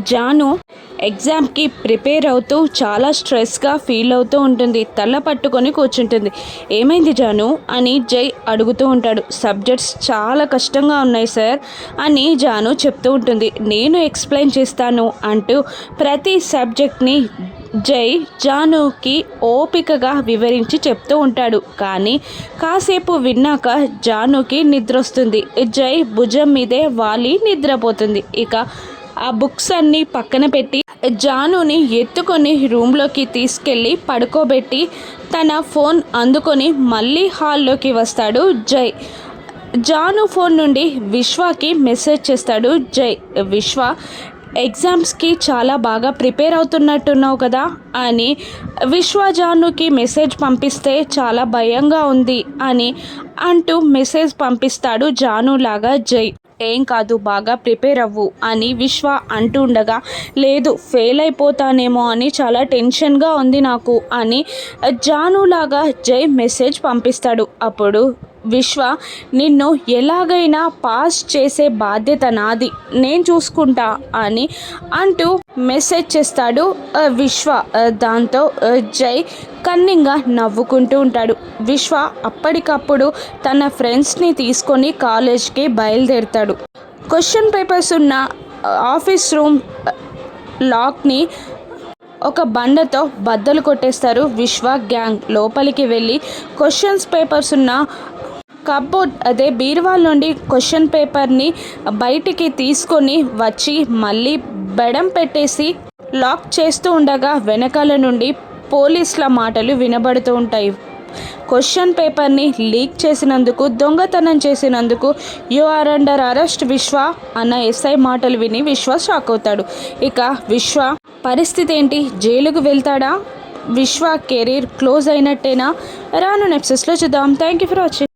జాను ఎగ్జామ్కి ప్రిపేర్ అవుతూ చాలా స్ట్రెస్గా ఫీల్ అవుతూ ఉంటుంది. తల పట్టుకొని కూర్చుంటుంది. ఏమైంది జాను అని జై అడుగుతూ ఉంటాడు. సబ్జెక్ట్స్ చాలా కష్టంగా ఉన్నాయి సార్ అని జాను చెప్తూ ఉంటుంది. నేను ఎక్స్ప్లెయిన్ చేస్తాను అంటూ ప్రతి సబ్జెక్ట్ని జై జానుకి ఓపికగా వివరించి చెప్తూ ఉంటాడు. కానీ కాసేపు విన్నాక జానుకి నిద్రొస్తుంది. జై భుజం మీదే వాలి నిద్రపోతుంది. ఇక ఆ బుక్స్ అన్నీ పక్కన పెట్టి జానుని ఎత్తుకొని రూమ్లోకి తీసుకెళ్ళి పడుకోబెట్టి తన ఫోన్ అందుకొని మళ్ళీ హాల్లోకి వస్తాడు జై. జాను ఫోన్ నుండి విశ్వాకి మెసేజ్ చేస్తాడు జై. విశ్వ, ఎగ్జామ్స్కి చాలా బాగా ప్రిపేర్ అవుతున్నట్టున్నావు కదా అని విశ్వ జానుకి మెసేజ్ పంపిస్తే చాలా భయంగా ఉంది అని అంటూ మెసేజ్ పంపిస్తాడు జానులాగా జై. ఏం కాదు, బాగా ప్రిపేర్ అవ్వు అని విశ్వ అంటూ ఉండగా, లేదు ఫెయిల్ అయిపోతానేమో అని చాలా టెన్షన్గా ఉంది నాకు అని జానులాగా జై మెసేజ్ పంపిస్తాడు. అప్పుడు విశ్వ, నిన్ను ఎలాగైనా పాస్ చేసే బాధ్యత నాది, నేను చూసుకుంటా అని అంటూ మెసేజ్ చేస్తాడు విశ్వ. దాంతో జై కన్నింగా నవ్వుకుంటూ ఉంటాడు. విశ్వ అప్పటికప్పుడు తన ఫ్రెండ్స్ని తీసుకొని కాలేజ్కి బయలుదేరుతాడు. క్వశ్చన్ పేపర్స్ ఉన్న ఆఫీస్ రూమ్ లాక్ని ఒక బండతో బద్దలు కొట్టేస్తారు విశ్వ గ్యాంగ్. లోపలికి వెళ్ళి క్వశ్చన్స్ పేపర్స్ ఉన్న కప్బోర్డ్ అదే బీరువాల్ నుండి క్వశ్చన్ పేపర్ని బయటికి తీసుకొని వచ్చి మళ్ళీ బెడం పెట్టేసి లాక్ చేస్తూ ఉండగా వెనకాల నుండి పోలీసుల మాటలు వినబడుతూ ఉంటాయి. క్వశ్చన్ పేపర్ని లీక్ చేసినందుకు, దొంగతనం చేసినందుకు యు ఆర్ అండర్ అరెస్ట్ విశ్వ అన్న ఎస్ఐ మాటలు విని విశ్వ షాక్ అవుతాడు. ఇక విశ్వ పరిస్థితి ఏంటి, జైలుకు వెళ్తాడా? విశ్వ కెరీర్ క్లోజ్ అయినట్టేనా? రాను ఎపిసోడ్స్లో చూద్దాం. Thank you for watching.